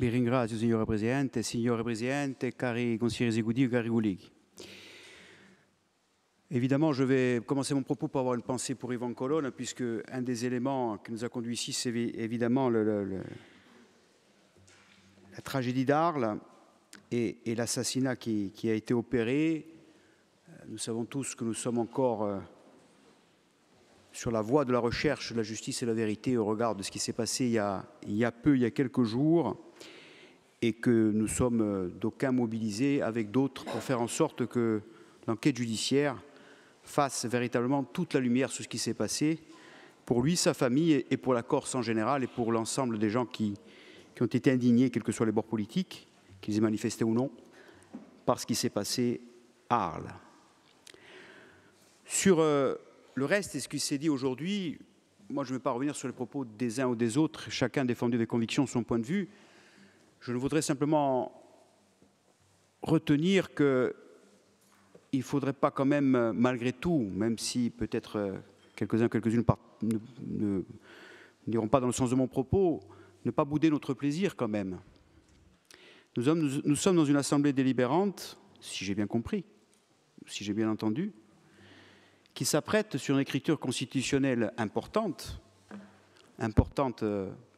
Vi ringrazio, signora Presidente. Signore Presidente, cari consiglieri esecutivi, cari colleghi. Évidemment, je vais commencer mon propos par avoir une pensée pour Yvan Colonne, puisque un des éléments qui nous a conduits ici, c'est évidemment la tragédie d'Arles et l'assassinat qui a été opéré. Nous savons tous que nous sommes encore sur la voie de la recherche de la justice et de la vérité au regard de ce qui s'est passé il y a quelques jours, et que nous sommes d'aucuns mobilisés avec d'autres pour faire en sorte que l'enquête judiciaire fasse véritablement toute la lumière sur ce qui s'est passé pour lui, sa famille et pour la Corse en général et pour l'ensemble des gens qui ont été indignés, quels que soient les bords politiques, qu'ils aient manifesté ou non, par ce qui s'est passé à Arles. Sur le reste et ce qui s'est dit aujourd'hui, moi je ne vais pas revenir sur les propos des uns ou des autres, chacun défendu avec conviction son point de vue. Je ne voudrais simplement retenir qu'il ne faudrait pas quand même, malgré tout, même si peut-être quelques-uns, quelques-unes n'iront pas dans le sens de mon propos, ne pas bouder notre plaisir quand même. Nous sommes dans une assemblée délibérante, si j'ai bien compris, si j'ai bien entendu, qui s'apprête sur une écriture constitutionnelle importante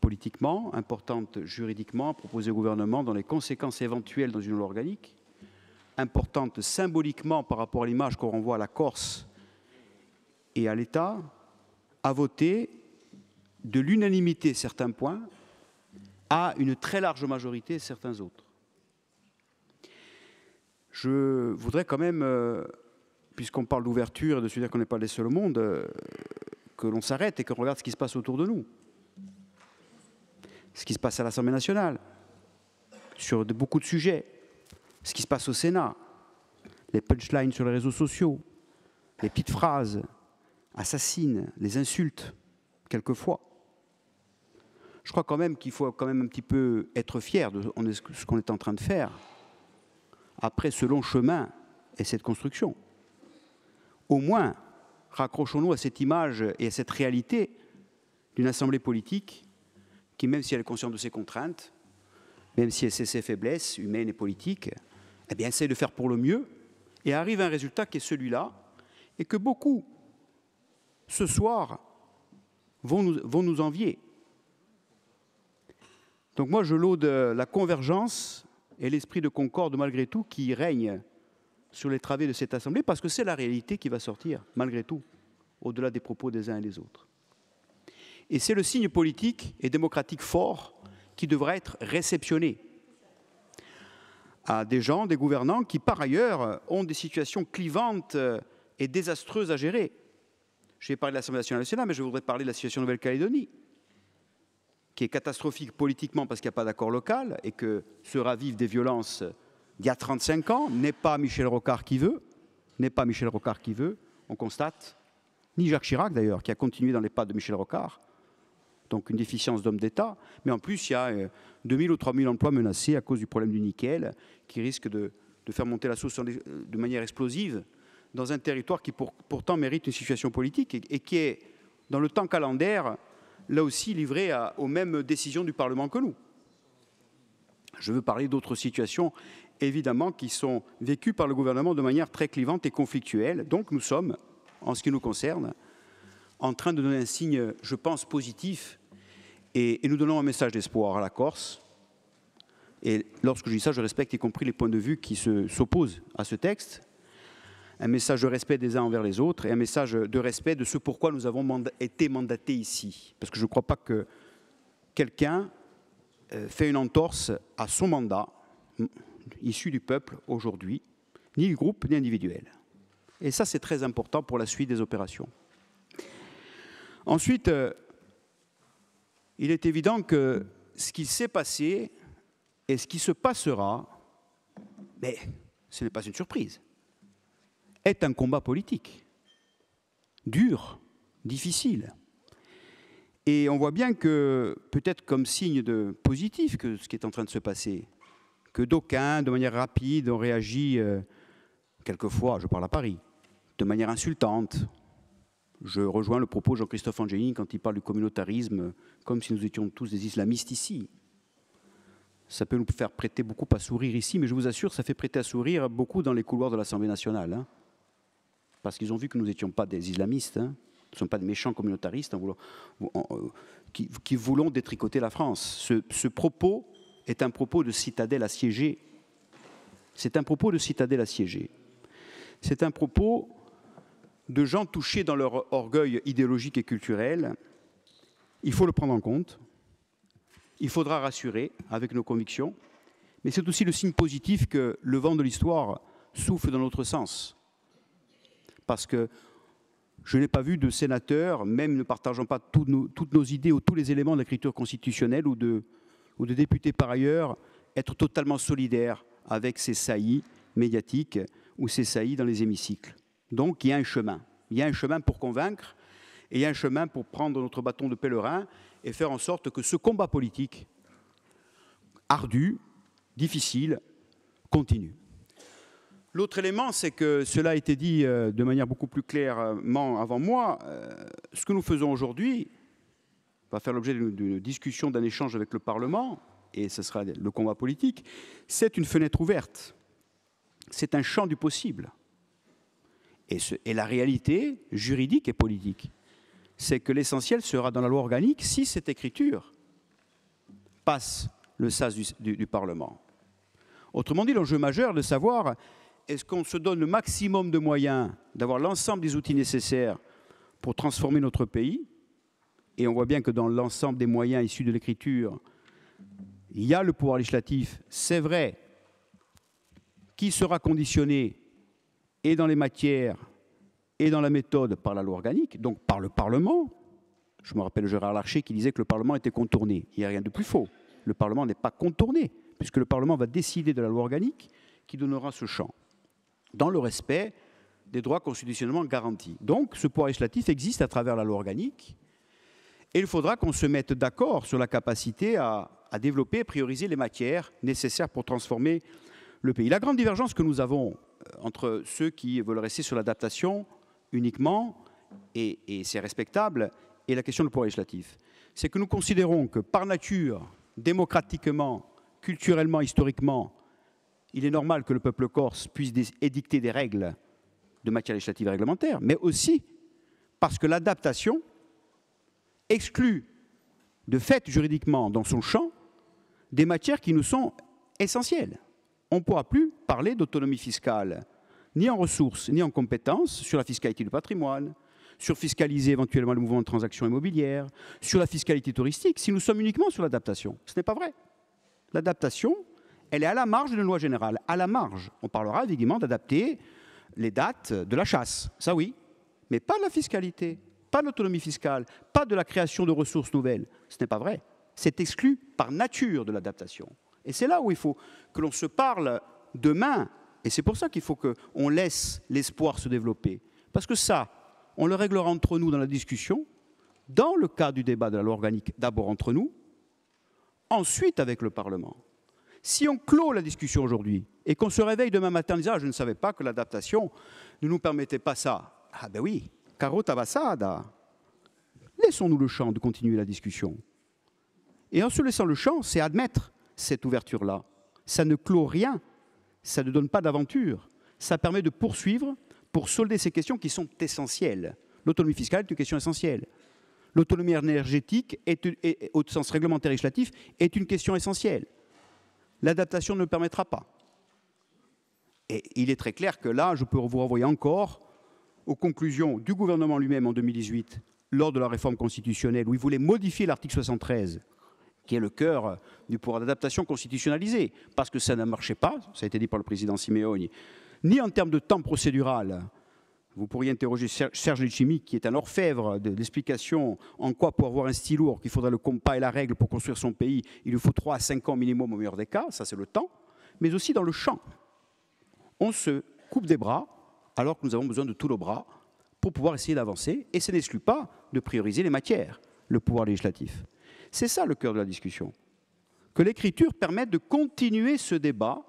politiquement, importante juridiquement, proposée au gouvernement dans les conséquences éventuelles dans une loi organique, importante symboliquement par rapport à l'image qu'on renvoie à la Corse et à l'État, à voter de l'unanimité certains points, à une très large majorité certains autres. Je voudrais quand même, puisqu'on parle d'ouverture et de se dire qu'on n'est pas les seuls au monde, que l'on s'arrête et qu'on regarde ce qui se passe autour de nous. Ce qui se passe à l'Assemblée nationale, sur beaucoup de sujets, ce qui se passe au Sénat, les punchlines sur les réseaux sociaux, les petites phrases assassines, les insultes, quelquefois. Je crois quand même qu'il faut quand même un petit peu être fier de ce qu'on est en train de faire après ce long chemin et cette construction. Au moins, raccrochons-nous à cette image et à cette réalité d'une assemblée politique qui, même si elle est consciente de ses contraintes, même si elle sait ses faiblesses humaines et politiques, eh bien, essaie de faire pour le mieux et arrive à un résultat qui est celui-là, et que beaucoup, ce soir, vont nous envier. Donc moi, je laude la convergence et l'esprit de concorde, malgré tout, qui règne sur les travées de cette Assemblée, parce que c'est la réalité qui va sortir, malgré tout, au-delà des propos des uns et des autres. Et c'est le signe politique et démocratique fort qui devra être réceptionné à des gens, des gouvernants qui, par ailleurs, ont des situations clivantes et désastreuses à gérer. Je vais parler de l'Assemblée nationale, mais je voudrais parler de la situation de Nouvelle-Calédonie, qui est catastrophique politiquement parce qu'il n'y a pas d'accord local et que se ravivent des violences d'il y a 35 ans. N'est pas Michel Rocard qui veut, on constate, ni Jacques Chirac d'ailleurs, qui a continué dans les pas de Michel Rocard, donc une déficience d'homme d'État, mais en plus il y a 2000 ou 3000 emplois menacés à cause du problème du nickel, qui risque de faire monter la sauce de manière explosive dans un territoire qui pourtant mérite une situation politique et qui est, dans le temps calendaire, là aussi livré aux mêmes décisions du Parlement que nous. Je veux parler d'autres situations, évidemment, qui sont vécues par le gouvernement de manière très clivante et conflictuelle. Donc nous sommes, en ce qui nous concerne, en train de donner un signe, je pense, positif, et nous donnons un message d'espoir à la Corse. Et lorsque je dis ça, je respecte y compris les points de vue qui s'opposent à ce texte. Un message de respect des uns envers les autres et un message de respect de ce pourquoi nous avons été mandatés ici. Parce que je ne crois pas que quelqu'un fait une entorse à son mandat issu du peuple aujourd'hui, ni du groupe, ni individuel. Et ça, c'est très important pour la suite des opérations. Ensuite, il est évident que ce qui s'est passé et ce qui se passera, mais ce n'est pas une surprise, est un combat politique, dur, difficile. Et on voit bien que, peut-être comme signe de positif que ce qui est en train de se passer, que d'aucuns, de manière rapide, ont réagi, quelquefois, je parle à Paris, de manière insultante. Je rejoins le propos de Jean-Christophe Angelini quand il parle du communautarisme, comme si nous étions tous des islamistes ici. Ça peut nous faire prêter beaucoup à sourire ici, mais je vous assure, ça fait prêter à sourire beaucoup dans les couloirs de l'Assemblée nationale. Hein, parce qu'ils ont vu que nous n'étions pas des islamistes, hein, nous ne sommes pas des méchants communautaristes qui voulons détricoter la France. Ce propos est un propos de citadelle assiégée. C'est un propos de citadelle assiégée. C'est un propos de gens touchés dans leur orgueil idéologique et culturel. Il faut le prendre en compte. Il faudra rassurer avec nos convictions. Mais c'est aussi le signe positif que le vent de l'histoire souffle dans notre sens. Parce que je n'ai pas vu de sénateurs, même ne partageant pas toutes nos idées ou tous les éléments de l'écriture constitutionnelle ou de députés par ailleurs, être totalement solidaires avec ces saillies médiatiques ou ces saillies dans les hémicycles. Donc il y a un chemin. Il y a un chemin pour convaincre et il y a un chemin pour prendre notre bâton de pèlerin et faire en sorte que ce combat politique ardu, difficile, continue. L'autre élément, c'est que cela a été dit de manière beaucoup plus clairement avant moi. Ce que nous faisons aujourd'hui va faire l'objet d'une discussion, d'un échange avec le Parlement, et ce sera le combat politique. C'est une fenêtre ouverte. C'est un champ du possible. Et la réalité juridique et politique, c'est que l'essentiel sera dans la loi organique si cette écriture passe le sas du Parlement. Autrement dit, l'enjeu majeur est de savoir est-ce qu'on se donne le maximum de moyens d'avoir l'ensemble des outils nécessaires pour transformer notre pays. Et on voit bien que dans l'ensemble des moyens issus de l'écriture, il y a le pouvoir législatif, c'est vrai, qui sera conditionné et dans les matières et dans la méthode par la loi organique, donc par le Parlement. Je me rappelle Gérard Larcher qui disait que le Parlement était contourné. Il n'y a rien de plus faux. Le Parlement n'est pas contourné, puisque le Parlement va décider de la loi organique qui donnera ce champ, dans le respect des droits constitutionnellement garantis. Donc, ce pouvoir législatif existe à travers la loi organique, et il faudra qu'on se mette d'accord sur la capacité à développer et prioriser les matières nécessaires pour transformer le pays. La grande divergence que nous avons entre ceux qui veulent rester sur l'adaptation uniquement, et c'est respectable, et la question du pouvoir législatif, c'est que nous considérons que par nature, démocratiquement, culturellement, historiquement, il est normal que le peuple corse puisse édicter des règles de matière législative et réglementaire, mais aussi parce que l'adaptation exclut de fait juridiquement dans son champ des matières qui nous sont essentielles. On ne pourra plus parler d'autonomie fiscale, ni en ressources, ni en compétences, sur la fiscalité du patrimoine, sur fiscaliser éventuellement le mouvement de transactions immobilières, sur la fiscalité touristique, si nous sommes uniquement sur l'adaptation. Ce n'est pas vrai. L'adaptation, elle est à la marge d'une loi générale. À la marge, on parlera évidemment d'adapter les dates de la chasse, ça oui, mais pas de la fiscalité, pas de l'autonomie fiscale, pas de la création de ressources nouvelles. Ce n'est pas vrai. C'est exclu par nature de l'adaptation. Et c'est là où il faut que l'on se parle demain, et c'est pour ça qu'il faut qu'on laisse l'espoir se développer. Parce que ça, on le réglera entre nous dans la discussion, dans le cadre du débat de la loi organique, d'abord entre nous, ensuite avec le Parlement. Si on clôt la discussion aujourd'hui et qu'on se réveille demain matin en disant « je ne savais pas que l'adaptation ne nous permettait pas ça », ah ben oui, caro tabassada. Laissons-nous le champ de continuer la discussion. Et en se laissant le champ, c'est admettre cette ouverture-là. Ça ne clôt rien, ça ne donne pas d'aventure. Ça permet de poursuivre pour solder ces questions qui sont essentielles. L'autonomie fiscale est une question essentielle. L'autonomie énergétique, au sens réglementaire et législatif, est une question essentielle. L'adaptation ne le permettra pas. Et il est très clair que là, je peux vous renvoyer encore aux conclusions du gouvernement lui-même en 2018, lors de la réforme constitutionnelle, où il voulait modifier l'article 73, qui est le cœur du pouvoir d'adaptation constitutionnalisé, parce que ça ne marchait pas, ça a été dit par le président Simeoni, ni en termes de temps procédural. Vous pourriez interroger Serge Letchimy, qui est un orfèvre de l'explication en quoi, pour avoir un stylo, qu'il faudrait le compas et la règle pour construire son pays, il lui faut 3 à 5 ans minimum au meilleur des cas, ça c'est le temps, mais aussi dans le champ. On se coupe des bras, alors que nous avons besoin de tous nos bras pour pouvoir essayer d'avancer, et ça n'exclut pas de prioriser les matières, le pouvoir législatif. C'est ça le cœur de la discussion. Que l'écriture permette de continuer ce débat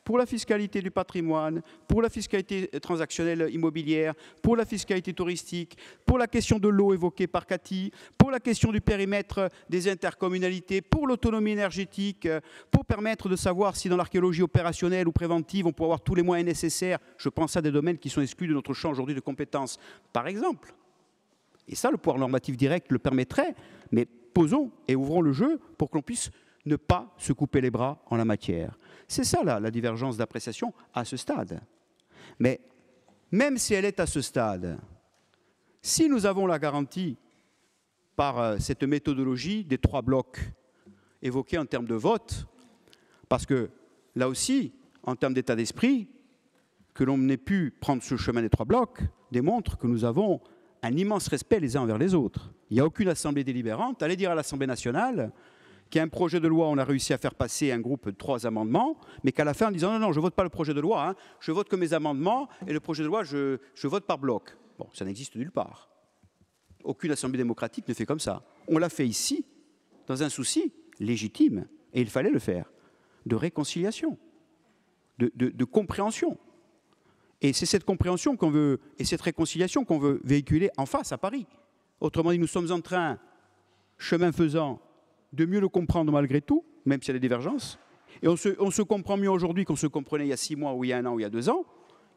pour la fiscalité du patrimoine, pour la fiscalité transactionnelle immobilière, pour la fiscalité touristique, pour la question de l'eau évoquée par Cathy, pour la question du périmètre des intercommunalités, pour l'autonomie énergétique, pour permettre de savoir si dans l'archéologie opérationnelle ou préventive, on peut avoir tous les moyens nécessaires. Je pense à des domaines qui sont exclus de notre champ aujourd'hui de compétences, par exemple. Et ça, le pouvoir normatif direct le permettrait, mais posons et ouvrons le jeu pour que l'on puisse ne pas se couper les bras en la matière. C'est ça la divergence d'appréciation à ce stade. Mais même si elle est à ce stade, si nous avons la garantie par cette méthodologie des 3 blocs évoqués en termes de vote, parce que là aussi, en termes d'état d'esprit, que l'on ait pu prendre ce chemin des 3 blocs démontre que nous avons un immense respect les uns envers les autres. Il n'y a aucune assemblée délibérante. Allez dire à l'Assemblée nationale qu'il y a un projet de loi, on a réussi à faire passer un groupe de 3 amendements, mais qu'à la fin, en disant non, non, je ne vote pas le projet de loi, hein, je vote que mes amendements, et le projet de loi, je vote par bloc. Bon, ça n'existe nulle part. Aucune assemblée démocratique ne fait comme ça. On l'a fait ici, dans un souci légitime, et il fallait le faire, de réconciliation, de compréhension. Et c'est cette compréhension qu'on veut, et cette réconciliation qu'on veut véhiculer en face à Paris. Autrement dit, nous sommes en train, chemin faisant, de mieux le comprendre malgré tout, même s'il y a des divergences. Et on se comprend mieux aujourd'hui qu'on se comprenait il y a 6 mois, ou il y a 1 an, ou il y a 2 ans,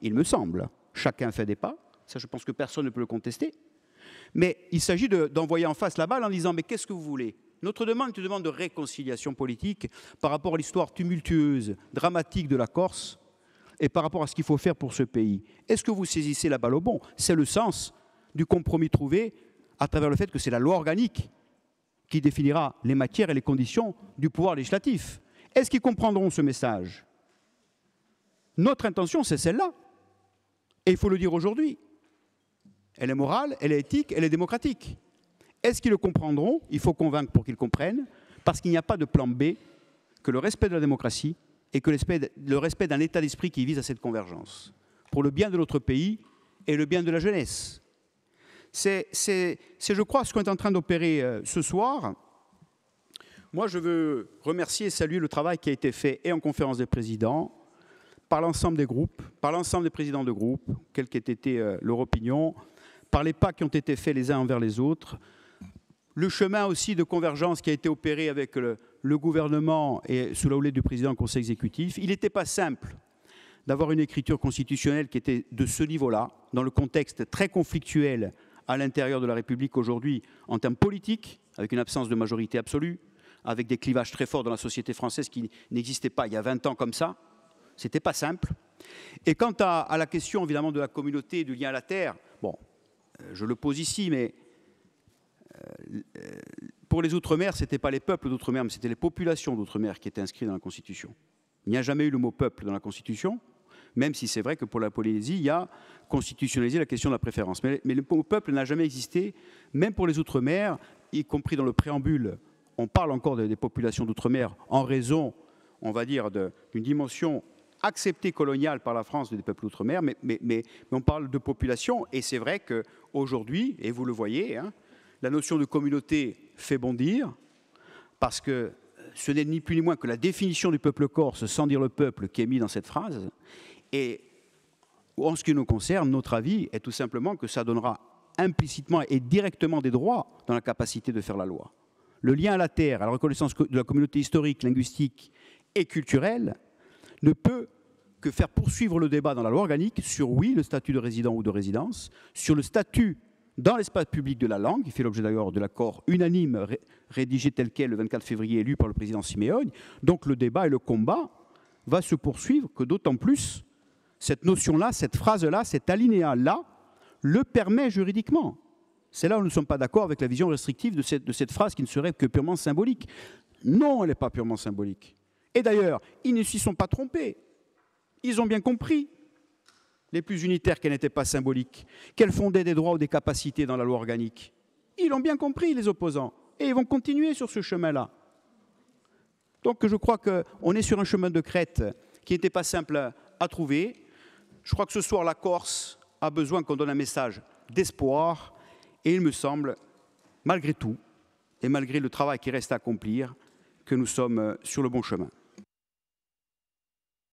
il me semble. Chacun fait des pas, ça je pense que personne ne peut le contester. Mais il s'agit d'envoyer en face la balle en disant « mais qu'est-ce que vous voulez ?» Notre demande est une demande de réconciliation politique par rapport à l'histoire tumultueuse, dramatique de la Corse, et par rapport à ce qu'il faut faire pour ce pays. Est-ce que vous saisissez la balle au bon? C'est le sens du compromis trouvé à travers le fait que c'est la loi organique qui définira les matières et les conditions du pouvoir législatif. Est-ce qu'ils comprendront ce message? Notre intention, c'est celle-là. Et il faut le dire aujourd'hui. Elle est morale, elle est éthique, elle est démocratique. Est-ce qu'ils le comprendront? Il faut convaincre pour qu'ils comprennent, parce qu'il n'y a pas de plan B que le respect de la démocratie et que le respect d'un état d'esprit qui vise à cette convergence, pour le bien de notre pays et le bien de la jeunesse. C'est, je crois, ce qu'on est en train d'opérer ce soir. Moi, je veux remercier et saluer le travail qui a été fait et en conférence des présidents, par l'ensemble des groupes, par l'ensemble des présidents de groupes, quelle qu'ait été leur opinion, par les pas qui ont été faits les uns envers les autres, le chemin aussi de convergence qui a été opéré avec le gouvernement et sous la houlette du président du Conseil exécutif. Il n'était pas simple d'avoir une écriture constitutionnelle qui était de ce niveau-là, dans le contexte très conflictuel à l'intérieur de la République aujourd'hui, en termes politiques, avec une absence de majorité absolue, avec des clivages très forts dans la société française qui n'existaient pas il y a 20 ans comme ça. Ce n'était pas simple. Et quant à la question, évidemment, de la communauté, du lien à la terre, bon, je le pose ici, mais pour les Outre-mer, ce n'était pas les peuples d'Outre-mer, mais c'était les populations d'Outre-mer qui étaient inscrites dans la Constitution. Il n'y a jamais eu le mot peuple dans la Constitution, même si c'est vrai que pour la Polynésie, il y a constitutionnalisé la question de la préférence. Mais le mot peuple n'a jamais existé, même pour les Outre-mer, y compris dans le préambule. On parle encore des populations d'Outre-mer en raison, on va dire, d'une dimension acceptée coloniale par la France des peuples d'Outre-mer, mais on parle de population, et c'est vrai qu'aujourd'hui, et vous le voyez, hein, la notion de communauté fait bondir, parce que ce n'est ni plus ni moins que la définition du peuple corse, sans dire le peuple, qui est mis dans cette phrase. Et en ce qui nous concerne, notre avis est tout simplement que ça donnera implicitement et directement des droits dans la capacité de faire la loi. Le lien à la terre, à la reconnaissance de la communauté historique, linguistique et culturelle, ne peut que faire poursuivre le débat dans la loi organique sur, oui, le statut de résident ou de résidence, sur le statut dans l'espace public de la langue, qui fait l'objet d'ailleurs de l'accord unanime rédigé tel quel le 24 février, élu par le président Siméone. Donc le débat et le combat va se poursuivre, que d'autant plus cette notion-là, cette phrase-là, cet alinéa-là, le permet juridiquement. C'est là où nous ne sommes pas d'accord avec la vision restrictive de cette phrase qui ne serait que purement symbolique. Non, elle n'est pas purement symbolique. Et d'ailleurs, ils ne s'y sont pas trompés. Ils ont bien compris, les plus unitaires, qu'elle n'était pas symbolique, qu'elle fondait des droits ou des capacités dans la loi organique. Ils l'ont bien compris, les opposants, et ils vont continuer sur ce chemin-là. Donc je crois qu'on est sur un chemin de crête qui n'était pas simple à trouver. Je crois que ce soir, la Corse a besoin qu'on donne un message d'espoir, et il me semble, malgré tout, et malgré le travail qui reste à accomplir, que nous sommes sur le bon chemin.